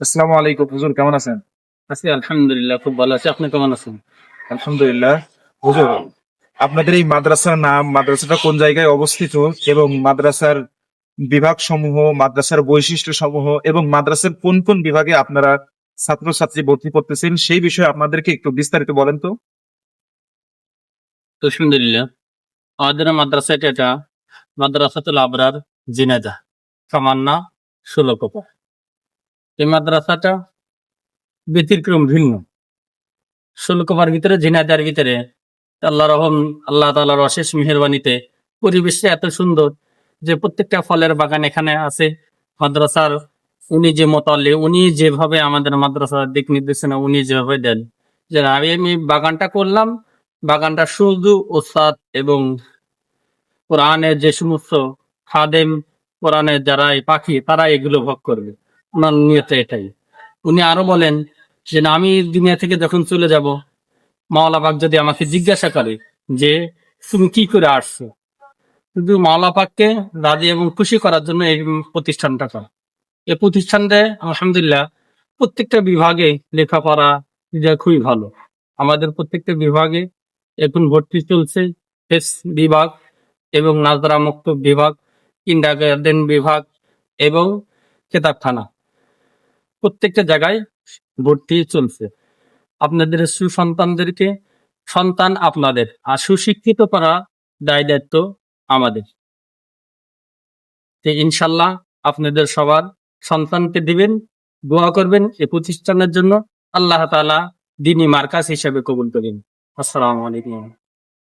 আসসালামু আলাইকুম হুজুর, কেমন আছেন? আছি আলহামদুলিল্লাহ, খুব ভালো আছি। আপনি কেমন আছেন? আলহামদুলিল্লাহ। হুজুর, আপনাদের এই মাদ্রাসার নাম, মাদ্রাসাটা কোন জায়গায় অবস্থিত এবং মাদ্রাসার বিভাগ সমূহ, মাদ্রাসার বৈশিষ্ট্য সমূহ এবং মাদ্রাসার কোন কোন বিভাগে আপনারা ছাত্রছাত্রী ভর্তি করতেছেন সেই বিষয়ে আপনাদেরকে একটু বিস্তারিত বলেন তো। আলহামদুলিল্লাহ। আমাদের মাদ্রাসাটা এটা মাদ্রাসাতুল আবরার জিনেদা সামান্না ১৬ কোপা। এই মাদ্রাসাটা ব্যতিক্রম ভিন্ন। ১৬ কোপার ভিতরে জিনাইদার ভিতরে আল্লাহ তাআলার অশেষ মেহেরবানিতে পরিবেশটা এত সুন্দর যে প্রত্যেকটা ফলের বাগান এখানে আছে। মাদ্রাসার উনি যে মোতাল্লি, উনি যেভাবে আমাদের মাদ্রাসার দিক নির্দেশনা উনি যেভাবে দেন, যে আমি বাগানটা করলাম, বাগানটা শুধু ওস্তাদ এবং কোরআনের যে সমস্ত খাদেম, কোরআনের যারা এই পাখি তারা এগুলো ভোগ করবে। উনার নিয়ত এটাই। উনি আরো বলেন যে না, আমি দুনিয়া থেকে যখন চলে যাব, মাওলা পাক যদি আমাকে জিজ্ঞাসা করে যে তুমি কি করে আসছো, শুধু মাওলা পাককে রাজি এবং খুশি করার জন্য এই প্রতিষ্ঠানটা করা। এই প্রতিষ্ঠানটা আলহামদুলিল্লাহ প্রত্যেকটা বিভাগে লেখাপড়া যা খুবই ভালো। আমাদের প্রত্যেকটা বিভাগে এখন ভর্তি চলছে। ফেস বিভাগ এবং নাজরা মুক্ত বিভাগ, কিন্ডারগার্টেন বিভাগ এবং কেতাবখানা, প্রত্যেকটা জায়গায় ভর্তি চলছে। আপনাদের সুসন্তানদেরকে, সন্তান আপনাদের আর সুশিক্ষিত করা দায় দায়িত্ব আমাদের। তো ইনশাল্লাহ আপনাদের সবার সন্তানকে দিবেন, দোয়া করবেন এই প্রতিষ্ঠানের জন্য। আল্লাহ তাআলা দিনী মার্কাজ হিসেবে কবুল করেন। আসসালামু আলাইকুম।